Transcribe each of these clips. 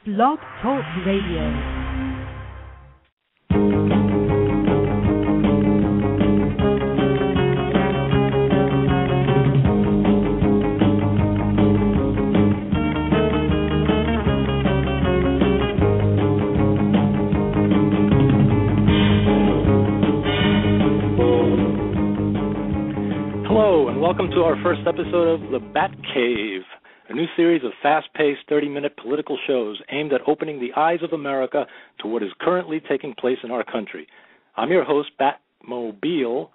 Blog Talk Radio. Welcome to our first episode of The Batcave, a new series of fast-paced 30-minute political shows aimed at opening the eyes of America to what is currently taking place in our country. I'm your host, Batmobile,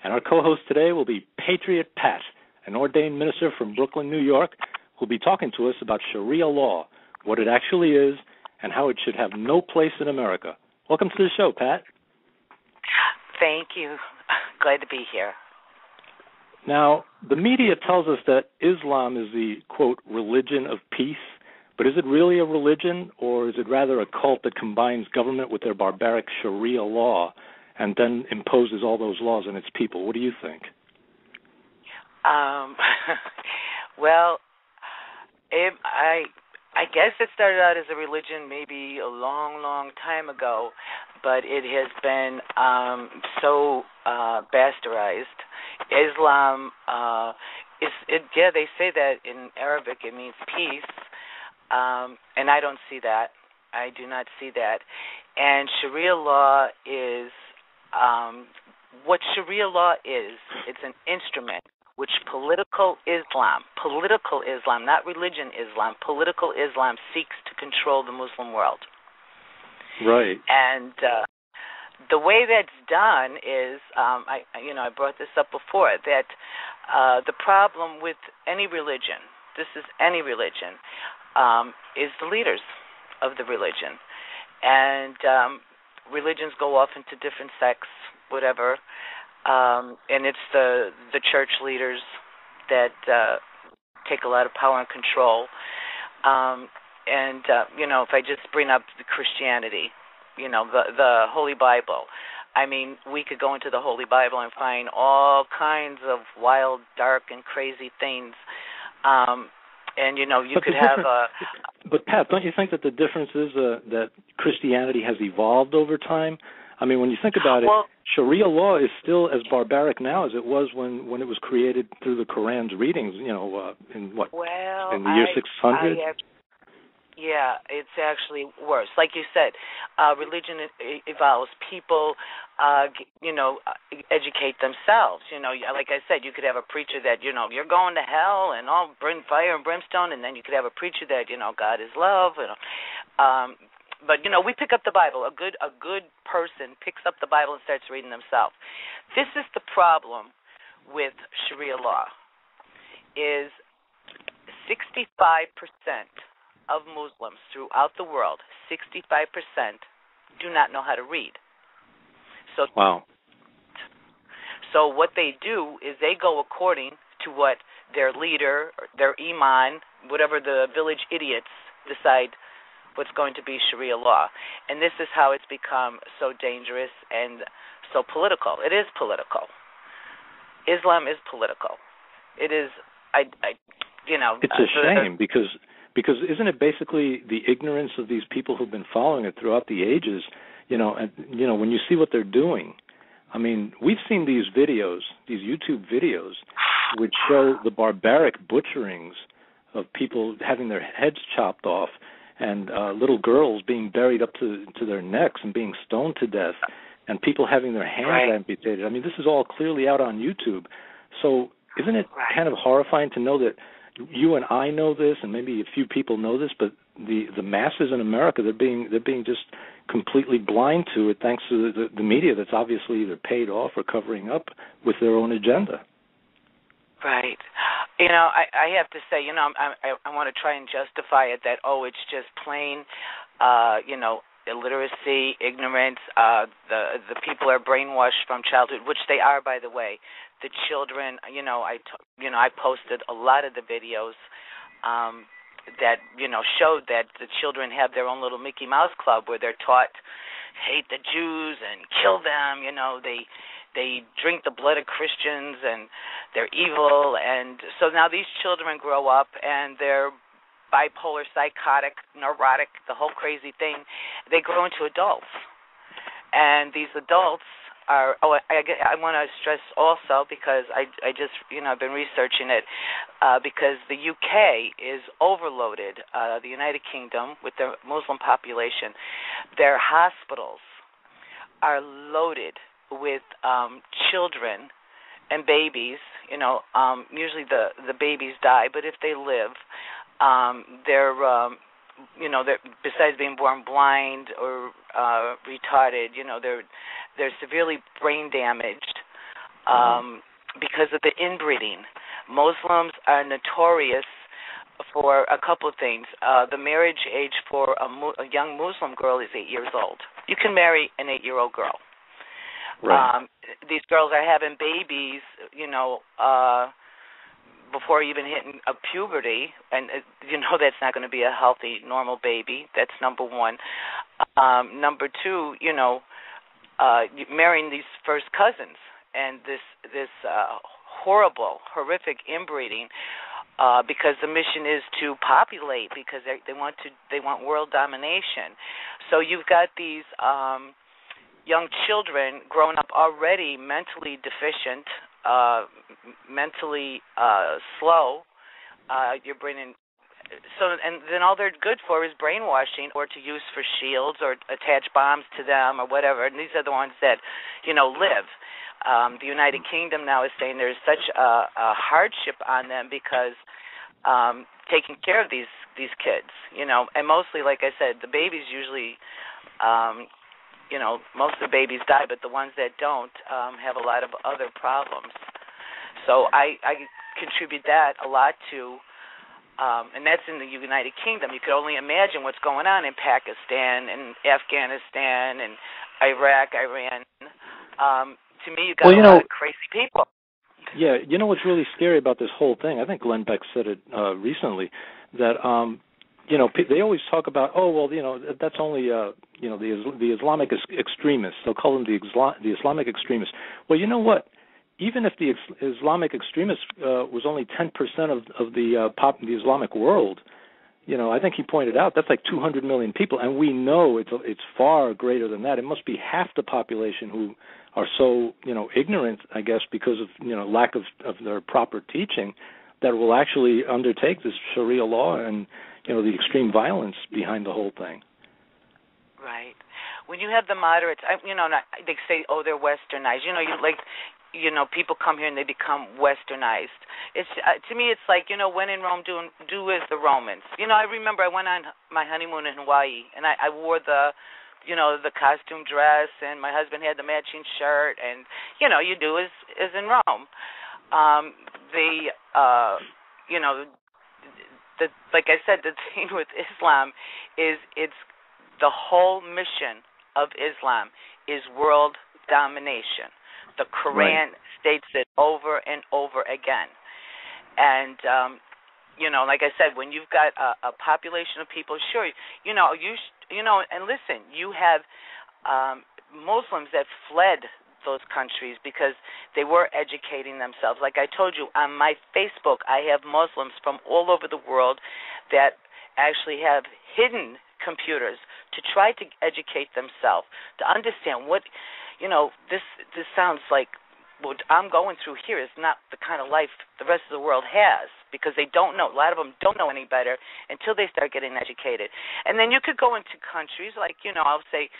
and our co-host today will be Patriot Pat, an ordained minister from Brooklyn, New York, who'll be talking to us about Sharia law, what it actually is, and how it should have no place in America. Welcome to the show, Pat. Thank you. Glad to be here. Now, the media tells us that Islam is the, quote, religion of peace, but is it really a religion, or is it rather a cult that combines government with their barbaric Sharia law and then imposes all those laws on its people? What do you think? Well, I guess it started out as a religion maybe a long, long time ago, but it has been so bastardized. Islam they say that in Arabic it means peace, and I don't see that. I do not see that. And Sharia law is what Sharia law is. It's an instrument which political Islam, not religion Islam, political Islam seeks to control the Muslim world. Right. And the way that's done is, I brought this up before, that the problem with any religion, this is any religion, is the leaders of the religion. And religions go off into different sects, whatever, and it's the church leaders that take a lot of power and control. If I just bring up the Christianity, the Holy Bible. I mean, we could go into the Holy Bible and find all kinds of wild, dark, and crazy things. You could have a... But, Pat, don't you think that the difference is that Christianity has evolved over time? I mean, when you think about it, Sharia law is still as barbaric now as it was when it was created through the Qur'an's readings, in the year 600? Yeah, it's actually worse. Like you said, religion evolves. People, educate themselves. Like I said, you could have a preacher that, you're going to hell and all fire and brimstone, and then you could have a preacher that, God is love. But we pick up the Bible. A good person picks up the Bible and starts reading themselves. This is the problem with Sharia law. Is 65% of Muslims throughout the world, 65% do not know how to read. So, wow. So what they do is they go according to what their leader, their imam, whatever the village idiots decide what's going to be Sharia law. And this is how it's become so dangerous and so political. It is political. Islam is political. It is, It's a shame because isn't it basically the ignorance of these people who've been following it throughout the ages, when you see what they're doing. I mean, we've seen these videos, these YouTube videos, which show the barbaric butcherings of people having their heads chopped off and little girls being buried up to their necks and being stoned to death and people having their hands amputated. I mean, this is all clearly out on YouTube. So isn't it kind of horrifying to know that you and I know this, and maybe a few people know this, but the masses in America, they're being just completely blind to it, thanks to the media that's obviously either paid off or covering up with their own agenda. Right. I have to say, I want to try and justify it that it's just plain, illiteracy, ignorance. The people are brainwashed from childhood, which they are, by the way. The children, I posted a lot of the videos that, showed that the children have their own little Mickey Mouse Club where they're taught hate the Jews and kill them. They drink the blood of Christians and they're evil. And so now these children grow up and they're bipolar, psychotic, neurotic, the whole crazy thing, they grow into adults. And these adults are, I want to stress also, because I just, I've been researching it, because the UK is overloaded, the United Kingdom, with their Muslim population. Their hospitals are loaded with children and babies. Usually the babies die, but if they live, they're besides being born blind or retarded, they're severely brain damaged because of the inbreeding. Muslims are notorious for a couple of things. The marriage age for a young Muslim girl is 8 years old. You can marry an 8-year-old girl. Right. These girls are having babies, before even hitting a puberty, and that's not going to be a healthy, normal baby. That's number one. Number two, marrying these first cousins, and this horrible, horrific inbreeding, because the mission is to populate, because they want world domination. So you've got these young children growing up already mentally deficient, mentally slow. You're bringing and then all they're good for is brainwashing, or to use for shields, or attach bombs to them, or whatever. And these are the ones that live. The United Kingdom now is saying there's such a hardship on them because taking care of these kids, and mostly, like I said, the babies usually. Most of the babies die, but the ones that don't have a lot of other problems. So I contribute that a lot to, and that's in the United Kingdom. You could only imagine what's going on in Pakistan and Afghanistan and Iraq, Iran. To me, you got a lot of crazy people. Yeah, what's really scary about this whole thing? I think Glenn Beck said it recently, that they always talk about, that's only the Islamic extremists. They'll call them the Islamic extremists. Well, you know what? Even if the Islamic extremists was only 10% of the Islamic world, I think he pointed out that's like 200 million people, and we know it's far greater than that. It must be half the population who are so ignorant, I guess, because of lack of their proper teaching, that will actually undertake this Sharia law and the extreme violence behind the whole thing. Right. When you have the moderates, they say, they're westernized. People come here and they become westernized. It's to me, it's like, when in Rome, do as the Romans. I remember I went on my honeymoon in Hawaii, and I wore the costume dress, and my husband had the matching shirt, and you do as in Rome. Like I said, the thing with Islam is it's the whole mission of Islam is world domination. The Qur'an states it over and over again. And, like I said, when you've got a population of people, sure, and listen, you have Muslims that fled those countries because they were educating themselves. Like I told you, on my Facebook, I have Muslims from all over the world that actually have hidden computers to try to educate themselves, to understand what, this sounds like what I'm going through here is not the kind of life the rest of the world has, because they don't know. A lot of them don't know any better until they start getting educated. And then you could go into countries like, I'll say,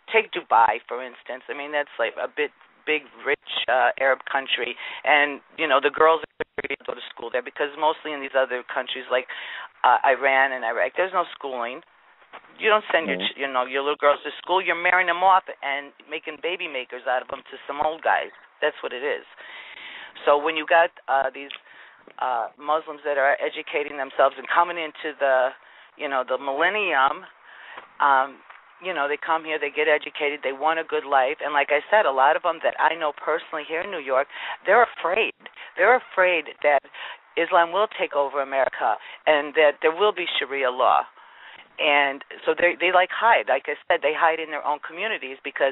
take Dubai, for instance. I mean, that's like a big, rich Arab country. And, the girls go to school there, because mostly in these other countries like Iran and Iraq, there's no schooling. You don't send your little girls to school. You're marrying them off and making baby makers out of them to some old guys. That's what it is. So when you got these Muslims that are educating themselves and coming into the millennium, they come here, they get educated, they want a good life. And like I said, a lot of them that I know personally here in New York, they're afraid. They're afraid that Islam will take over America and that there will be Sharia law. And so they hide. Like I said, they hide in their own communities because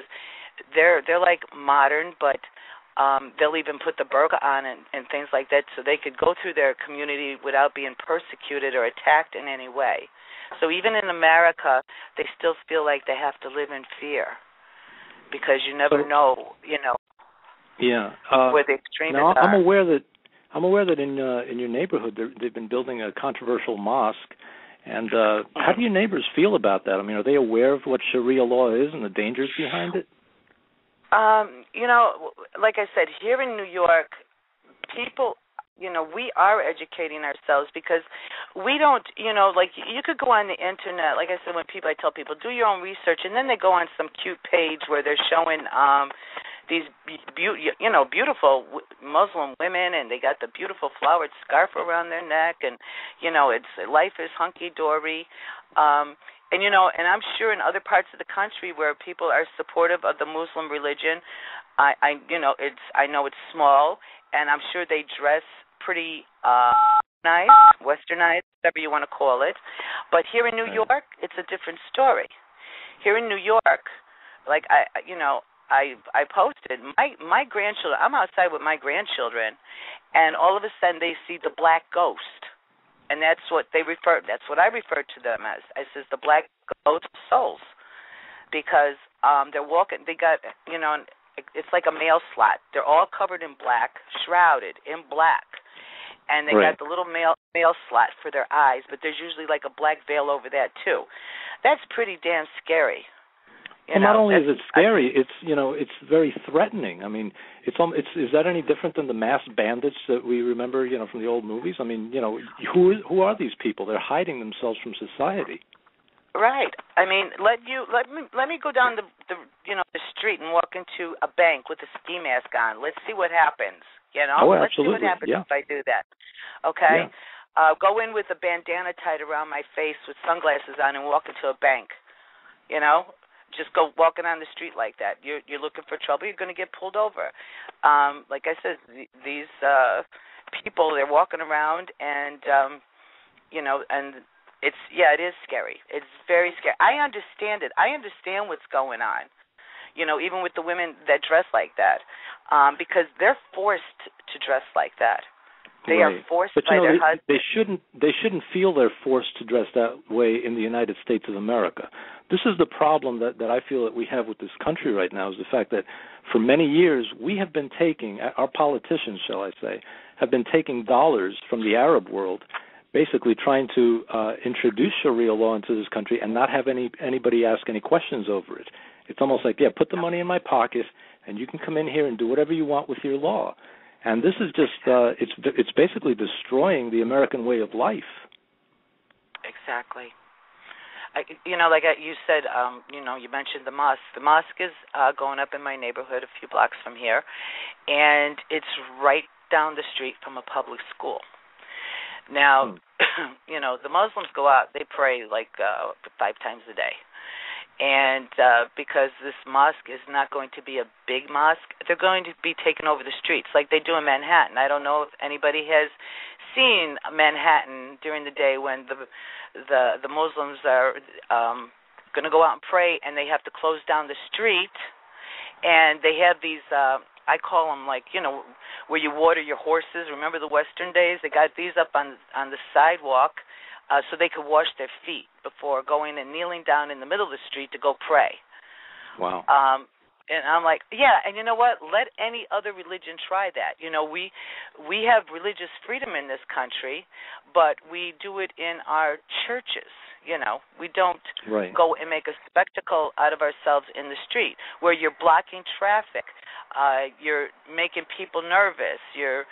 they're like modern, but they'll even put the burqa on and things like that so they could go through their community without being persecuted or attacked in any way. So even in America, they still feel like they have to live in fear because you never know, Yeah. where the extremists now, are. I'm aware that in your neighborhood they've been building a controversial mosque. And how do your neighbors feel about that? I mean, are they aware of what Sharia law is and the dangers behind it? Like I said, here in New York, people, we are educating ourselves because we don't, like you could go on the internet. Like I said, I tell people, do your own research, and then they go on some cute page where they're showing these beautiful Muslim women, and they got the beautiful flowered scarf around their neck, and it's life is hunky dory. And I'm sure in other parts of the country where people are supportive of the Muslim religion, I know it's small, and I'm sure they dress pretty nice, westernized, whatever you want to call it. But here in New York, it's a different story. Here in New York, like I posted my grandchildren. I'm outside with my grandchildren, and all of a sudden they see the black ghost. And that's what I refer to them as. I says the black ghost souls, because they're walking. They got it's like a mail slot. They're all covered in black, shrouded in black, and they got the little mail slot for their eyes. But there's usually like a black veil over that too. That's pretty damn scary. Not only is it scary, it's very threatening. I mean, is that any different than the masked bandits that we remember, from the old movies? I mean, who are these people? They're hiding themselves from society. Right. I mean, let me go down the street and walk into a bank with a ski mask on. Let's see what happens. Oh, let's absolutely. see what happens if I do that. Okay. Yeah. Go in with a bandana tied around my face with sunglasses on and walk into a bank. Just go walking on the street like that. You're looking for trouble. You're going to get pulled over. Like I said, these people, they're walking around, and and it is scary. It's very scary. I understand it. I understand what's going on. Even with the women that dress like that, because they're forced to dress like that. They are forced by their husbands. They shouldn't feel they're forced to dress that way in the United States of America. This is the problem that I feel that we have with this country right now, is the fact that for many years we have been taking, our politicians, shall I say, have been taking dollars from the Arab world, basically trying to introduce Sharia law into this country and not have anybody ask any questions over it. It's almost like, put the money in my pocket and you can come in here and do whatever you want with your law. And this is just, it's basically destroying the American way of life. Exactly. Like you said, you mentioned the mosque. The mosque is going up in my neighborhood a few blocks from here, and it's right down the street from a public school. Now, the Muslims go out, they pray like 5 times a day. And because this mosque is not going to be a big mosque, they're going to be taking over the streets like they do in Manhattan. I don't know if anybody has seen Manhattan during the day when the Muslims are going to go out and pray, and they have to close down the street, and they have these I call them where you water your horses. Remember the Western days? They got these up on the sidewalk. So they could wash their feet before going and kneeling down in the middle of the street to go pray. Wow. And I'm like, and you know what? Let any other religion try that. We have religious freedom in this country, but we do it in our churches. We don't go and make a spectacle out of ourselves in the street where you're blocking traffic. You're making people nervous. You're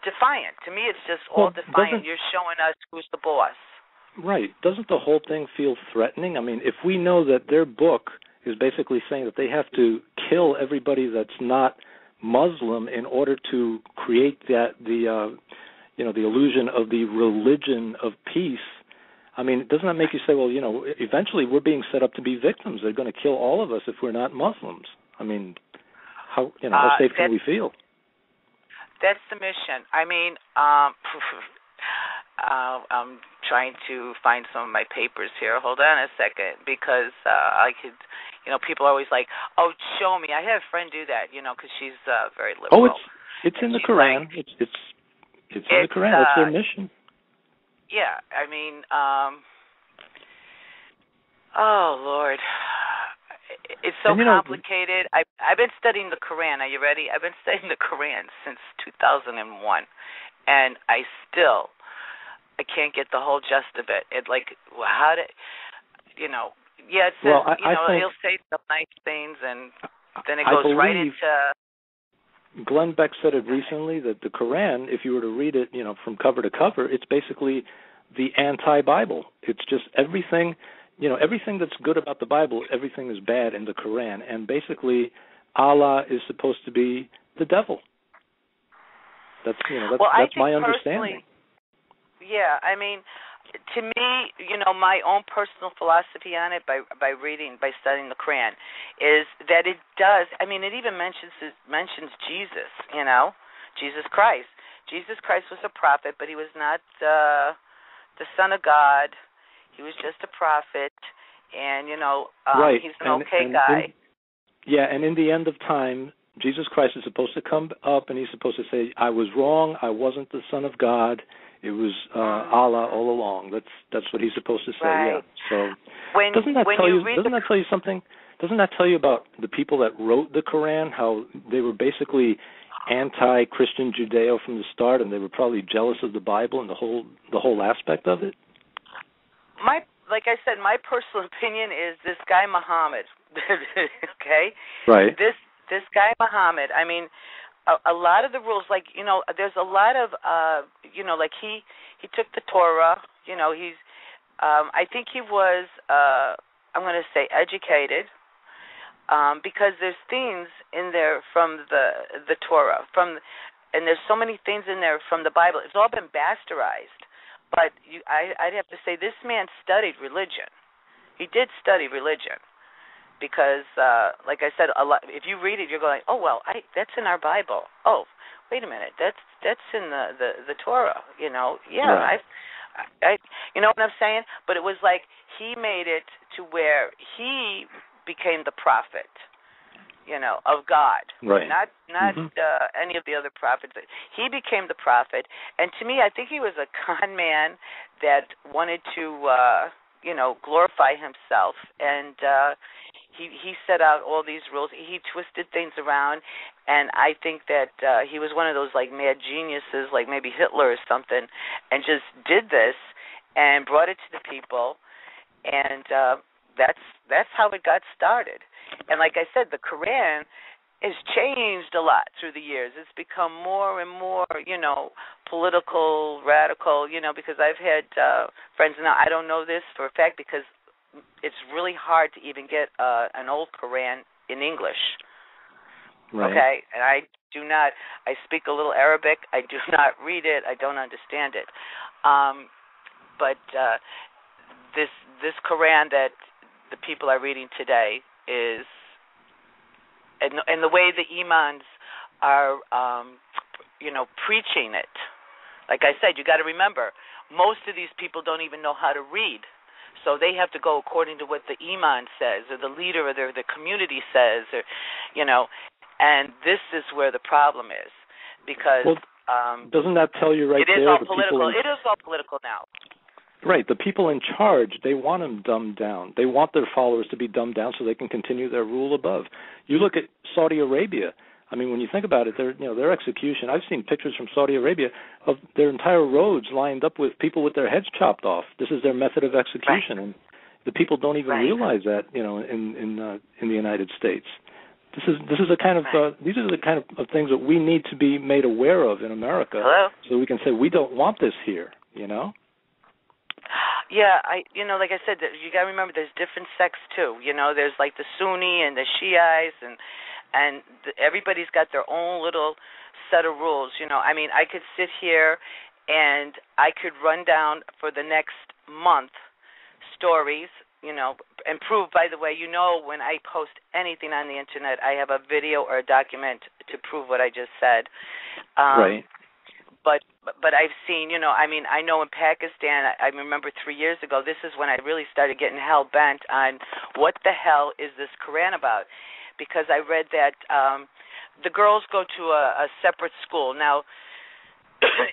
defiant. To me, it's just all defiant. You're showing us who's the boss. Right. Doesn't the whole thing feel threatening? I mean, if we know that their book is basically saying that they have to kill everybody that's not Muslim in order to create the illusion of the religion of peace, I mean, doesn't that make you say, well, eventually we're being set up to be victims. They're going to kill all of us if we're not Muslims. I mean, how safe can we feel? That's the mission. I mean, I'm trying to find some of my papers here. Hold on a second, because I could, people are always like, "Oh, show me." I had a friend do that, because she's very liberal. Oh, it's in the Qur'an. Like, it's in the Qur'an. That's their mission. Yeah, I mean, oh Lord, it's so complicated. I've been studying the Qur'an. Are you ready? I've been studying the Qur'an since 2001, and I can't get the whole gist of it. It like how to, yeah, it says, he'll say some nice things, and then it goes right into. Glenn Beck said it recently that the Qur'an, if you were to read it, from cover to cover, it's basically the anti-Bible. It's just everything, everything that's good about the Bible, everything is bad in the Qur'an, and basically Allah is supposed to be the devil. That's that's my understanding. Yeah, I mean, to me, my own personal philosophy on it by studying the Qur'an is that it does. I mean, it even mentions Jesus. Jesus Christ. Jesus Christ was a prophet, but he was not the Son of God. He was just a prophet, and right. He's an okay guy. And in the end of time, Jesus Christ is supposed to come up, and he's supposed to say, "I was wrong. I wasn't the Son of God. It was Allah all along." That's what he's supposed to say. Right. Yeah. So doesn't that tell you something? Doesn't that tell you about the people that wrote the Qur'an? How they were basically anti-Christian Judeo from the start, and they were probably jealous of the Bible and the whole aspect of it. Like I said, my personal opinion is this guy Muhammad. Okay. Right. This guy Muhammad. I mean. A lot of the rules, there's a lot of, like he took the Torah, he's, I think he was, I'm going to say educated, because there's things in there from the Torah, and there's so many things in there from the Bible. It's all been bastardized, but I'd have to say this man studied religion. He did study religion. Because, like I said, a lot. If you read it, you're going, "Oh well, that's in our Bible." Oh, wait a minute, that's in the Torah. Yeah, right. I you know what I'm saying? But it was like he made it to where he became the prophet, of God. Right. Not any of the other prophets. He became the prophet, and to me, I think he was a con man that wanted to, glorify himself, and he set out all these rules. He twisted things around, and I think that he was one of those like mad geniuses, like maybe Hitler or something, and just did this and brought it to the people, and that's how it got started. And like I said, the Qur'an has changed a lot through the years. It's become more and more, political, radical, because I've had friends now. I don't know this for a fact because it's really hard to even get an old Qur'an in English. Right. Okay? And I speak a little Arabic. I do not read it. I don't understand it. But this Qur'an that the people are reading today is, and the way the imams are, preaching it. Like I said, you got to remember, most of these people don't even know how to read. So they have to go according to what the imam says, or the leader of the community says, or, and this is where the problem is, because doesn't that tell you right there? It is all political. It is all political now. Right. The people in charge, they want them dumbed down. They want their followers to be dumbed down so they can continue their rule above. You look at Saudi Arabia. I mean, when you think about it, their execution. I've seen pictures from Saudi Arabia of their entire roads lined up with people with their heads chopped off. This is their method of execution, right. And the people don't even right. realize that. In the United States, these are the kind of things that we need to be made aware of in America. Hello? So we can say we don't want this here. Yeah, like I said, you got to remember there's different sects too. There's like the Sunni and the Shiites, and everybody's got their own little set of rules. I mean, I could sit here and I could run down for the next month stories, and prove, by the way, when I post anything on the internet, I have a video or a document to prove what I just said. Right. But but I've seen, I know in Pakistan, I remember 3 years ago, this is when I really started getting hell-bent on what the hell is this Qur'an about, because I read that the girls go to a separate school. Now,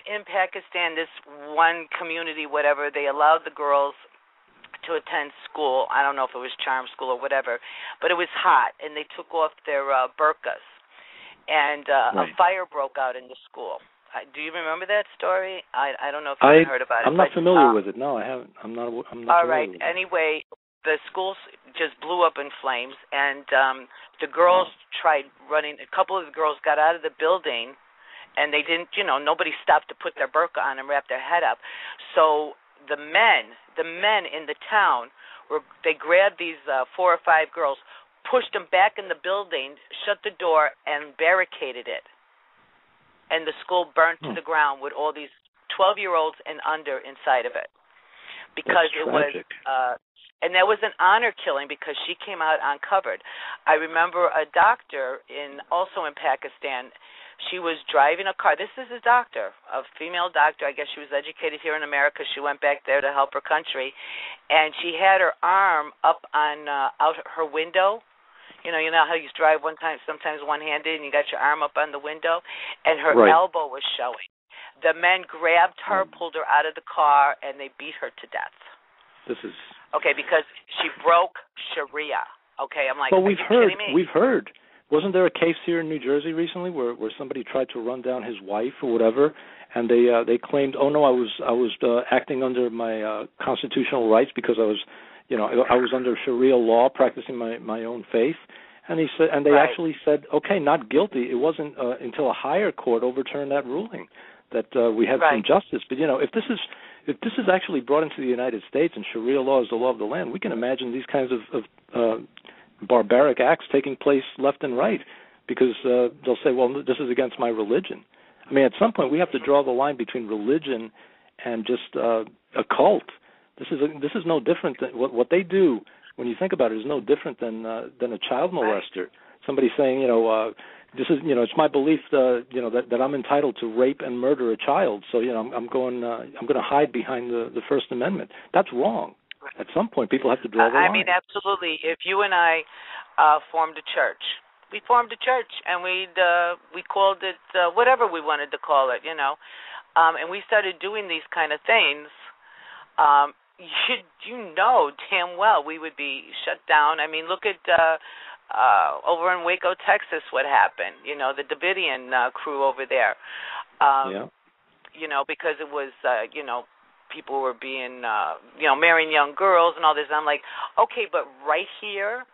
in Pakistan, this one community, whatever, they allowed the girls to attend school. I don't know if it was charm school or whatever, but it was hot, and they took off their burqas, and a fire broke out in the school. Do you remember that story? I don't know if you heard about it. I'm not familiar with it. No, I haven't. I'm not all right. Anyway, the school just blew up in flames, and the girls tried running. A couple of the girls got out of the building, and they didn't, nobody stopped to put their burqa on and wrap their head up. So the men in the town, they grabbed these 4 or 5 girls, pushed them back in the building, shut the door, and barricaded it. And the school burnt to the ground with all these 12-year-olds and under inside of it. Because it was, and that was an honor killing because she came out uncovered. I remember a doctor also in Pakistan. She was driving a car. This is a doctor, a female doctor. I guess she was educated here in America. She went back there to help her country, and she had her arm up on out her window. You know how you drive sometimes one-handed, and you got your arm up on the window, and her elbow was showing. The men grabbed her, pulled her out of the car, and they beat her to death. This is because she broke Sharia. Okay, I'm like, well, we've heard. Wasn't there a case here in New Jersey recently where somebody tried to run down his wife or whatever, and they claimed, oh no, I was acting under my constitutional rights because I was under Sharia law practicing my own faith, and they actually said, okay, not guilty. It wasn't until a higher court overturned that ruling that we had some justice. But if this is actually brought into the United States and Sharia law is the law of the land, we can imagine these kinds of barbaric acts taking place left and right, because they'll say, well, this is against my religion. I mean, at some point we have to draw the line between religion and just a cult. This is no different than what they do. When you think about it, is no different than a child molester. Somebody saying, this is, it's my belief, that I'm entitled to rape and murder a child. So, I'm going to hide behind the First Amendment. That's wrong. At some point, people have to draw the line. I mean, absolutely. If you and I formed a church, we formed a church, and we called it whatever we wanted to call it, and we started doing these kind of things. You know damn well we would be shut down. I mean, look at over in Waco, Texas, what happened. The Davidian crew over there. Because it was, people were being, marrying young girls and all this. And I'm like, okay, but right here,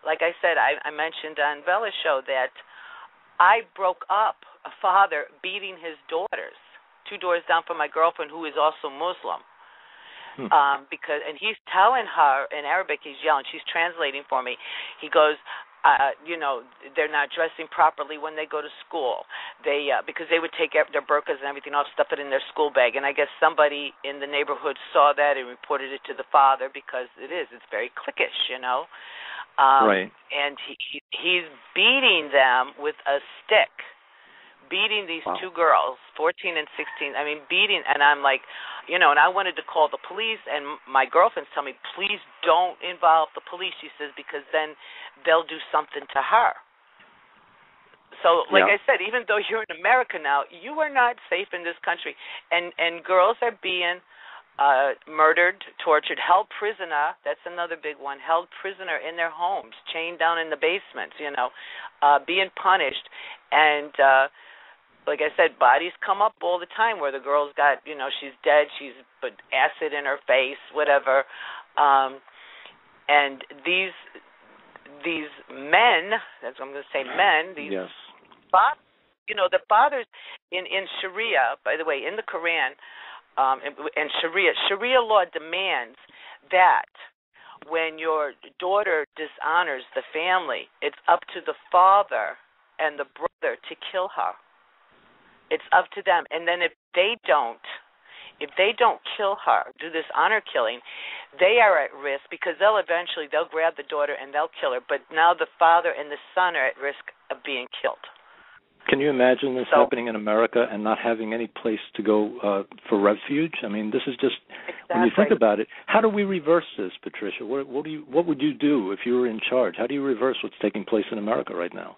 like I said, I mentioned on Bella's show that I broke up a father beating his daughters 2 doors down from my girlfriend, who is also Muslim. And he's telling her in Arabic, he's yelling, she's translating for me. He goes, they're not dressing properly when they go to school. They because they would take their burqas and everything off, stuff it in their school bag. And I guess somebody in the neighborhood saw that and reported it to the father, because it's very cliquish, And he's beating them with a stick. Beating these 2 girls, 14 and 16. I mean, beating, and I'm like, and I wanted to call the police, and my girlfriends tell me, please don't involve the police, she says, because then they'll do something to her. So, like I said, even though you're in America now, you are not safe in this country, and girls are being murdered, tortured, held prisoner. That's another big one. Held prisoner in their homes, chained down in the basements, being punished, and like I said, bodies come up all the time where the girl's got, she's dead, she's put acid in her face, whatever. And these men, that's what I'm going to say, men, these the fathers in Sharia, by the way, in the Qur'an, and Sharia law demands that when your daughter dishonors the family, it's up to the father and the brother to kill her. It's up to them. And then if they don't kill her, do this honor killing, they are at risk, because they'll grab the daughter and they'll kill her. But now the father and the son are at risk of being killed. Can you imagine this happening in America and not having any place to go for refuge? I mean, this is just, when you think about it, how do we reverse this, Patricia? What would you do if you were in charge? How do you reverse what's taking place in America right now?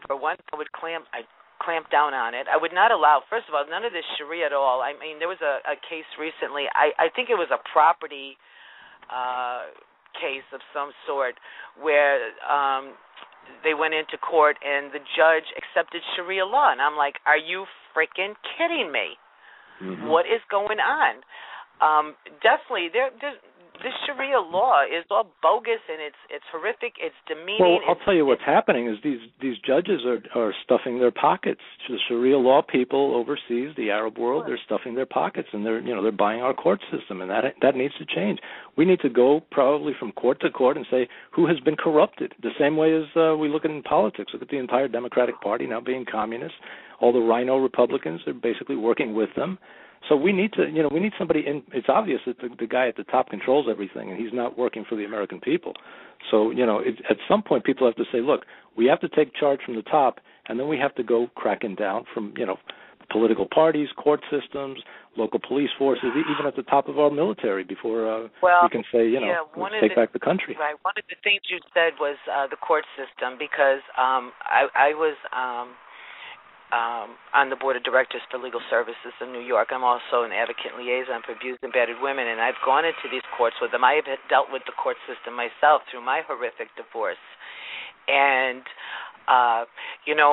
For one, I'd clamp down on it. I would not allow, first of all, none of this Sharia at all. I mean, there was a case recently, I think it was a property case of some sort where they went into court and the judge accepted Sharia law. And I'm like, are you freaking kidding me? Mm-hmm. What is going on? Definitely, this Sharia law is all bogus and it's horrific. It's demeaning. Well, I'll tell you what's happening is these judges are stuffing their pockets. The Sharia law people overseas, the Arab world, they're stuffing their pockets and they're buying our court system, and that needs to change. We need to go probably from court to court and say who has been corrupted. The same way as we look at in politics. Look at the entire Democratic Party now being communist. All the rhino Republicans are basically working with them. So we need to, we need somebody in. It's obvious that the guy at the top controls everything, and he's not working for the American people. So, at some point, people have to say, look, we have to take charge from the top, and then we have to go cracking down from, political parties, court systems, local police forces, even at the top of our military before we can say, let's take back the country. Right. One of the things you said was the court system, because I was on the board of directors for legal services in New York. I'm also an advocate liaison for abused and battered women, and I've gone into these courts with them. I have dealt with the court system myself through my horrific divorce. And,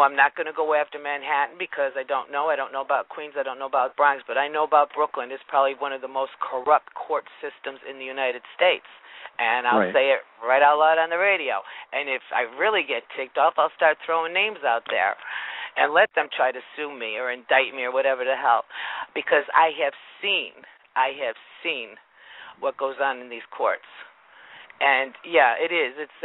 I'm not going to go after Manhattan because I don't know. I don't know about Queens. I don't know about Bronx, but I know about Brooklyn. It's probably one of the most corrupt court systems in the United States. And I'll say it right out loud on the radio. And if I really get ticked off, I'll start throwing names out there and let them try to sue me or indict me or whatever the hell, because I have seen what goes on in these courts. And, yeah, it is. It's,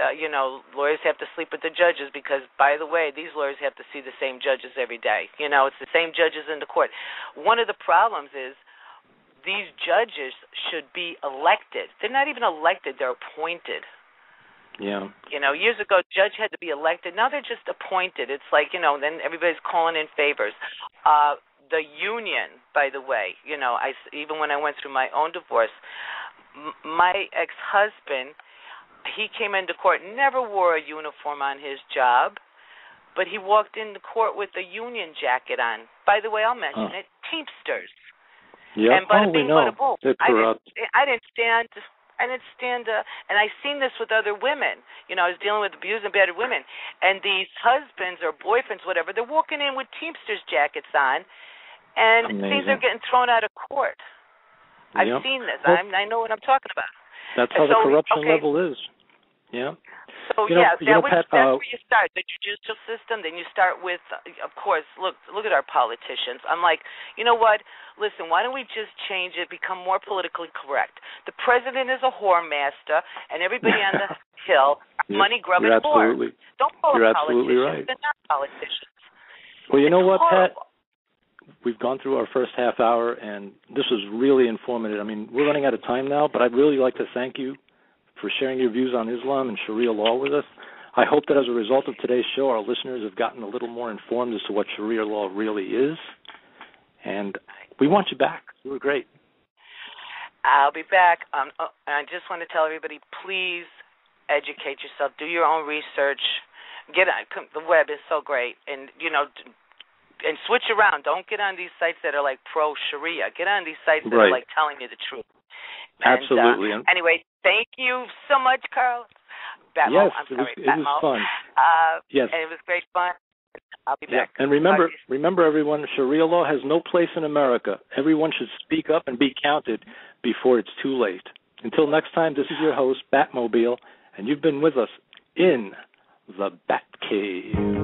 lawyers have to sleep with the judges because, by the way, these lawyers have to see the same judges every day. It's the same judges in the court. One of the problems is these judges should be elected. They're not even elected. They're appointed. Yeah. Years ago, judge had to be elected. Now they're just appointed. It's like, then everybody's calling in favors. The union, by the way, even when I went through my own divorce, my ex-husband, he came into court, never wore a uniform on his job, but he walked into court with a union jacket on. By the way, I'll mention it, Teamsters. Yeah. And bada bing, bada boom. They're corrupt. I didn't stand, and I've seen this with other women. I was dealing with abused and battered women, and these husbands or boyfriends, whatever, they're walking in with Teamsters jackets on, and things are getting thrown out of court. I've seen this. Well, I know what I'm talking about. That's how the corruption level is. Yeah. So, Pat, that's where you start, the judicial system. Then you start with, of course, look at our politicians. I'm like, you know what? Listen, why don't we just change it, become more politically correct? The president is a whore master, and everybody on the Hill are money-grubbing whores. Don't call them politicians. Right. They're not politicians. Well, you know what, horrible. Pat? We've gone through our first half hour, and this was really informative. I mean, we're running out of time now, but I'd really like to thank you for sharing your views on Islam and Sharia law with us. I hope that as a result of today's show, our listeners have gotten a little more informed as to what Sharia law really is. And we want you back. You were great. I'll be back. I just want to tell everybody, please educate yourself. Do your own research. The web is so great. And, and switch around. Don't get on these sites that are like pro-Sharia. Get on these sites that are like telling you the truth. And, absolutely. Anyway, thank you so much, Carl. It was fun. Yes. And it was great fun. I'll be back. And remember, everyone, Sharia law has no place in America. Everyone should speak up and be counted before it's too late. Until next time, this is your host, Batmobile, and you've been with us in the Batcave.